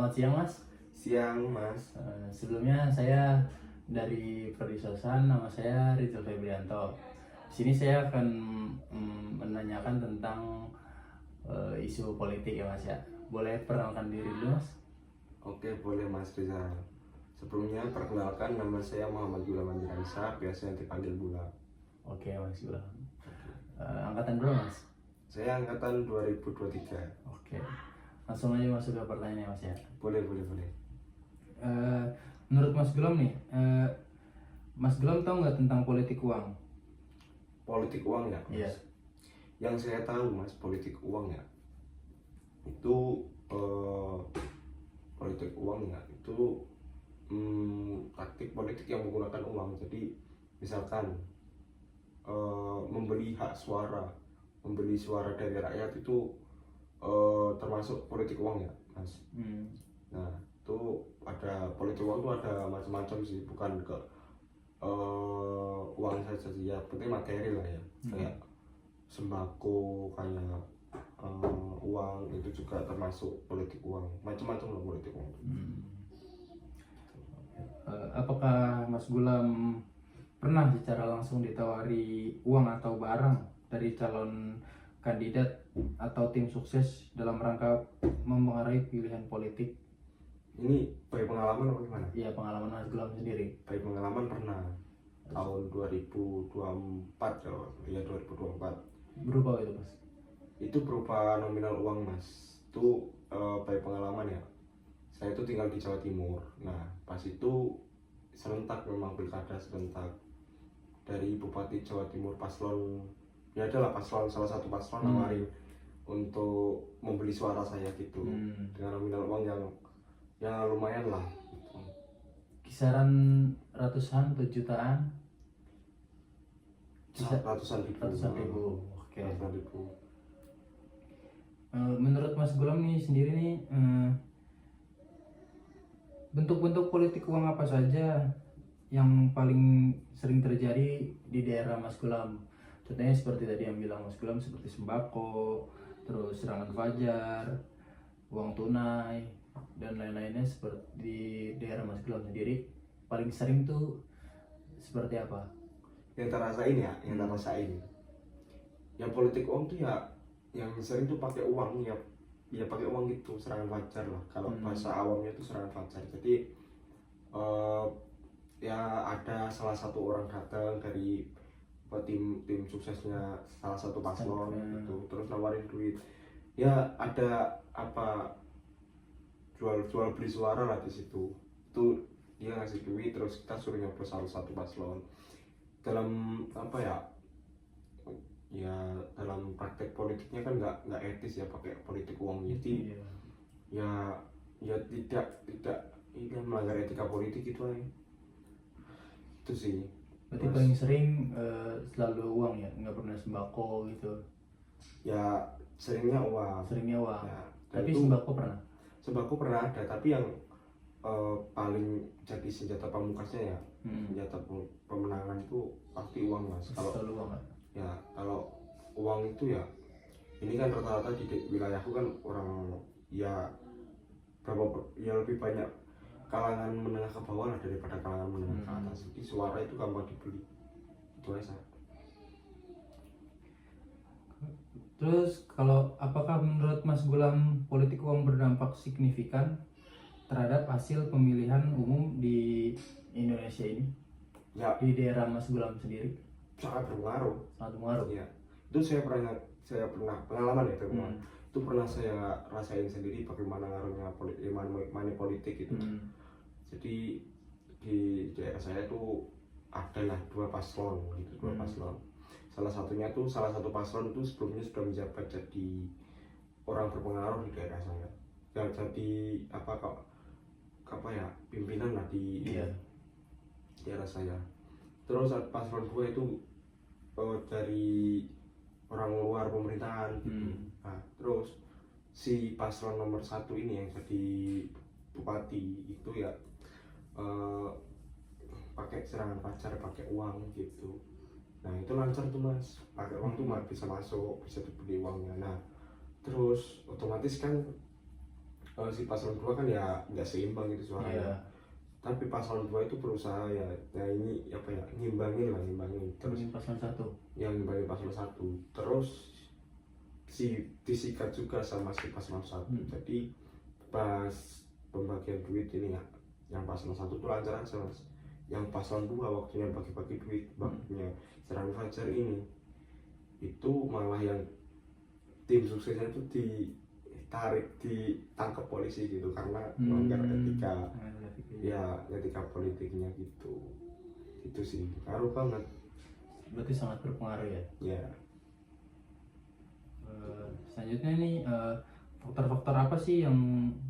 Selamat siang Mas. Siang Mas. Sebelumnya saya dari Prodi Sosan, nama saya Rizal Febrianto. Di sini saya akan menanyakan tentang isu politik ya Mas ya. Boleh perkenalkan diri dulu Mas? Oke, boleh Mas Rizal. Sebelumnya perkenalkan, nama saya Muhammad Gulam Andiransa, biasanya dipanggil Bula. Oke Mas Gulam. Angkatan berapa Mas? Saya angkatan 2023. Oke. Langsung aja masuk ke pertanyaan Mas ya. Boleh. Menurut Mas Gulam nih, Mas Gulam tahu nggak tentang politik uang? Politik uang ya Mas? Iya. Yang saya tahu Mas, politik uang ya itu politik uang ya itu taktik politik yang menggunakan uang. Jadi misalkan membeli hak suara, membeli suara dari rakyat itu termasuk politik uang ya Mas. Nah itu ada politik uang itu ada macam-macam sih, bukan ke uang saja sih, ya penting materi lah ya, kayak sembako, kayak uang itu juga termasuk politik uang, macam-macam lah politik uang. Apakah Mas Gulam pernah secara langsung ditawari uang atau barang dari calon kandidat atau tim sukses dalam rangka mempengaruhi pilihan politik? Ini by pengalaman apa gimana? Iya, pengalaman Mas Gulam sendiri. By pengalaman pernah tahun 2024 ya 2024. Berubah itu Mas? Itu berupa nominal uang Mas. Itu by pengalaman ya. Saya itu tinggal di Jawa Timur. Nah pas itu serentak, memang pilkada serentak. Dari Bupati Jawa Timur paslon, ya adalah paslon, salah satu paslon nawarin untuk membeli suara saya gitu, dengan nominal uang yang ya lumayan lah gitu. Kisaran ratusan atau jutaan? Ratusan ribu. Oke. Ratusan ribu. Menurut Mas Gulam nih sendiri nih, bentuk-bentuk politik uang apa saja yang paling sering terjadi di daerah Mas Gulam? Contohnya seperti tadi yang bilang Mas Gulam, seperti sembako, terus serangan fajar, uang tunai, dan lain-lainnya. Seperti di daerah Mas Gulam sendiri paling sering tuh seperti apa? Yang terasain ya, yang politik uang tuh ya yang sering tuh pakai uang ya, pakai uang gitu, serangan fajar lah kalau bahasa awamnya itu serangan fajar. Jadi ya ada salah satu orang datang dari tim suksesnya salah satu paslon gitu, terus nawarin duit, ya ada apa, jual beli suara lah di situ. Itu dia ngasih duit, terus kita suruh nyoblos salah satu paslon. Dalam apa ya dalam praktek politiknya kan nggak etis ya pakai politik uang. Jadi ya tidak ini kan melanggar etika politik itu aja. Itu sih. Berarti paling sering selalu uang ya, nggak pernah sembako gitu? Ya seringnya uang. Ya, tapi itu, sembako pernah? Sembako pernah ada, tapi yang paling jadi senjata pamungkasnya ya, senjata pemenangan itu pasti uang Mas. Kalau selalu uang kan? Ya kalau uang itu ya, ini kan rata-rata di wilayahku kan orang ya lebih banyak kalangan menengah ke bawah lah daripada kalangan menengah ke atas. Jadi suara itu gampang dibeli, itu aja. Terus apakah menurut Mas Gulam politik uang berdampak signifikan terhadap hasil pemilihan umum di Indonesia ini? Ya, di daerah Mas Gulam sendiri sangat berpengaruh. Ya. Itu saya pernah pengalaman ya teman. Itu pernah saya rasain sendiri bagaimana ngaruhnya money politik itu. Jadi di daerah saya itu adalah dua paslon gitu, paslon. Salah satu paslon itu sebelumnya sudah menjabat jadi orang berpengaruh di daerah saya. Ya, jadi pimpinan lah di daerah saya. Terus paslon 2 itu dari orang luar pemerintahan gitu. Nah, terus si paslon nomor 1 ini yang jadi bupati itu ya pakai serangan fajar, pakai uang gitu. Nah itu lancar tuh Mas, pakai uang tuh bisa masuk, bisa dibeli uangnya. Nah terus otomatis kan si paslon 2 kan ya nggak seimbang gitu suaranya. Iya. Tapi paslon 2 itu berusaha ya, ini apa ya, ngimbangin terus Ini paslon 1. yang ngimbangin paslon 1, terus disikat juga sama si paslon 1. Jadi pas pembagian duit ini ya, yang paslon 1 tuh lancar aja mas. Yang paslon 2 waktunya bagi-bagi duit, waktunya Serang Fajar ini, itu malah yang tim suksesnya itu ditangkap polisi gitu karena melanggar etika, ya etika politiknya gitu. Itu sih ngaruh banget. Berarti sangat berpengaruh ya. Ya. Selanjutnya nih, faktor-faktor apa sih yang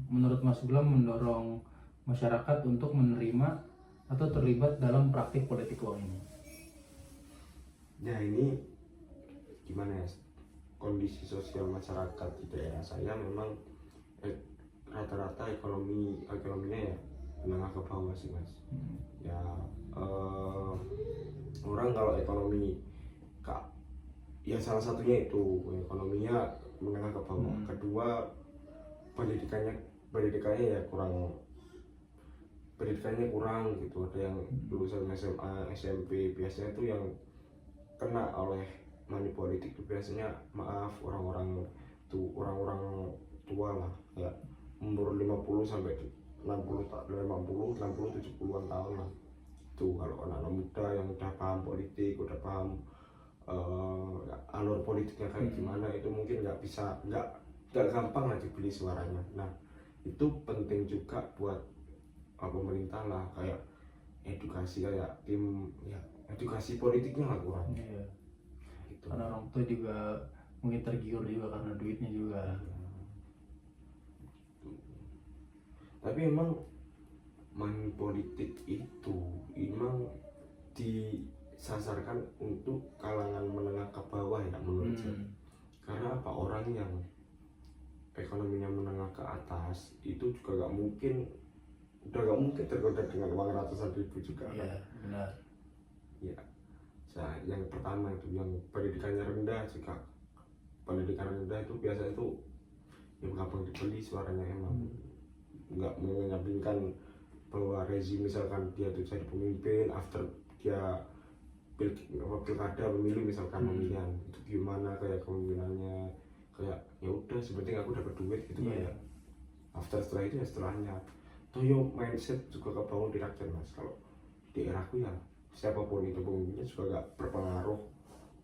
menurut Mas Gulam mendorong masyarakat untuk menerima atau terlibat dalam praktik politik uang ini? Ya ini gimana ya, kondisi sosial masyarakat di daerah saya memang rata-rata ekonominya ya menengah ke bawah sih mas. Ya orang kalau ekonomi ya salah satunya itu ekonominya menengah ke bawah. Kedua, pendidikannya ya kurang gitu. Ada yang lulusan SMA, SMP biasanya tuh yang kena oleh money politik itu biasanya orang-orang tua lah, ya umur 50 sampai 60 70-an tahun lah. Tuh kalau anak-anak muda yang udah paham politik, udah paham alur politiknya kayak gimana, itu mungkin nggak gampang lah dibeli suaranya. Nah itu penting juga buat pemerintah lah, kayak edukasi, kayak edukasi politiknya lah kurang. Iya. Gitu. Karena orang tua juga mungkin tergiur juga karena duitnya juga. Tapi emang money politik itu emang disasarkan untuk kalangan menengah ke bawah ya menurut saya. Karena apa, orang yang ekonominya menengah ke atas itu juga udah gak mungkin tergoda dengan uang ratusan ribu juga. Iya, benar. Ya, yang pertama itu yang pendidikannya rendah juga. Pendidikan rendah itu biasanya itu yang gampang dibeli suaranya, emang nggak menyampingkan bahwa rezim misalkan dia tuh jadi pemimpin, after dia pilkada pemilu misalkan pemilihan itu gimana kayak kepemimpinannya, kayak ya udah seperti aku dapat duit gitu kan ya. After setelah itu ya setelahnya toyo mindset juga kebangun di rakyat mas. Kalau di eraku ya siapapun itu pemimpinnya juga gak berpengaruh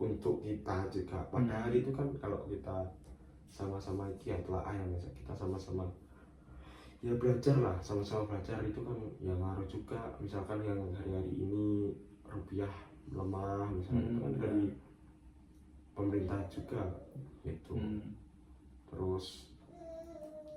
untuk kita juga. Padahal itu kan kalau kita sama-sama ya telah ayam ya, kita sama-sama ya belajar lah, sama-sama belajar itu kan ya ngaruh juga. Misalkan yang hari-hari ini rupiah lemah misalnya, itu kan dari pemerintah juga gitu. Terus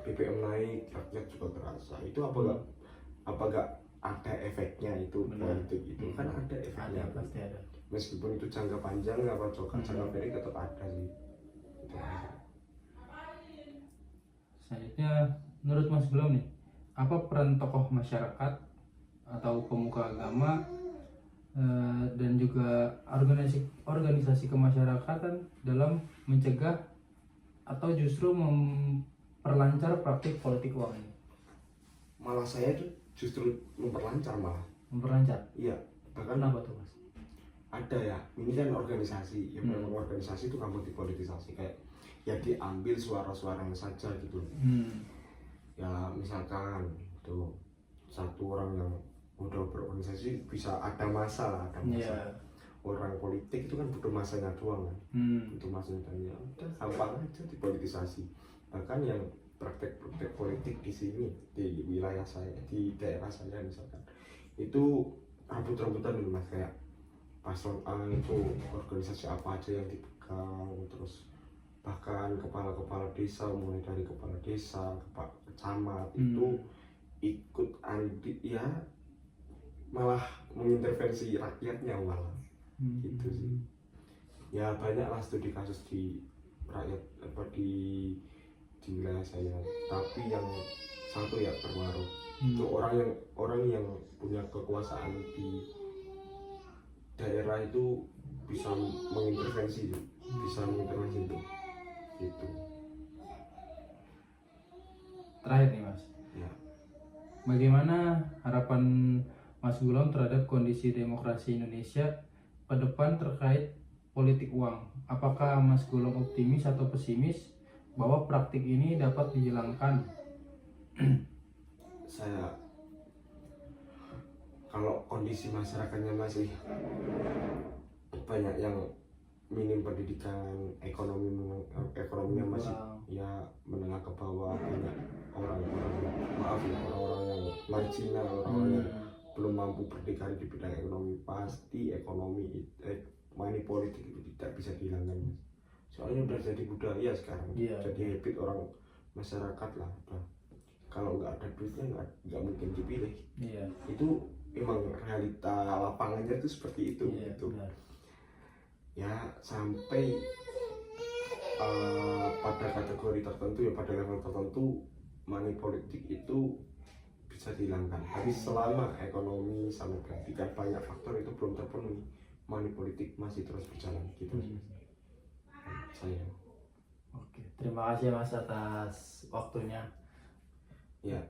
BBM naik, rakyat juga terasa. Itu apa gak ada efeknya itu politik itu? Kan ada efeknya. Ada, pasti ada. Meskipun itu jangka panjang apa jangka pendek tetap ada sih. Itu ada. Selanjutnya, menurut Mas Gulam nih, apa peran tokoh masyarakat atau pemuka agama dan juga organisasi kemasyarakatan dalam mencegah atau justru memperlancar praktik politik uang ini? Malah saya tuh justru memperlancar malah. Memperlancar? Iya. Bahkan kenapa tuh mas? Ada ya, ini kan organisasi, ya memang organisasi itu gampang dipolitisasi, kayak ya diambil suara-suaranya saja gitu. Ya misalkan tuh satu orang yang udah berorganisasi bisa ada masa. Orang politik itu kan butuh masanya doang kan, butuh masanya, dan ya udah gampang aja dipolitisasi. Bahkan yang praktek-praktek politik di sini, di wilayah saya, di daerah saya misalkan, itu rebut-rebutan dulu mas, kayak paslon A itu organisasi apa aja yang dipegang, terus bahkan kepala-kepala desa, mulai dari kepala desa, camat itu ikut ya malah mengintervensi rakyatnya malah gitu sih. Ya banyak lah studi kasus di rakyat di wilayah saya, tapi yang satu ya terpengaruh itu orang yang punya kekuasaan di daerah itu bisa mengintervensi itu gitu. terakhir nih Mas, Ya. bagaimana harapan Mas Gulam terhadap kondisi demokrasi Indonesia ke depan terkait politik uang? Apakah Mas Gulam optimis atau pesimis bahwa praktik ini dapat dihilangkan? Saya kalau kondisi masyarakatnya masih banyak yang minim pendidikan, ekonominya masih Kurang. ya menengah ke bawah, banyak orang-orang orang-orang yang marginal, orang-orang yang belum mampu berdikari di bidang ekonomi, pasti money politik itu tidak bisa dihilangkan, Mas. Soalnya udah jadi budaya sekarang, jadi habit orang masyarakat lah. Udah. Kalau nggak ada duitnya nggak mungkin dipilih. Itu emang realita lapangannya itu seperti itu. Gitu. Benar. Ya sampai pada kategori tertentu ya, pada level tertentu money politik itu bisa dihilangkan. Tapi selama ekonomi sama pendidikan banyak faktor itu belum terpenuhi, money politik masih terus berjalan gitu. Saya. Oke, terima kasih Mas atas waktunya. Ya.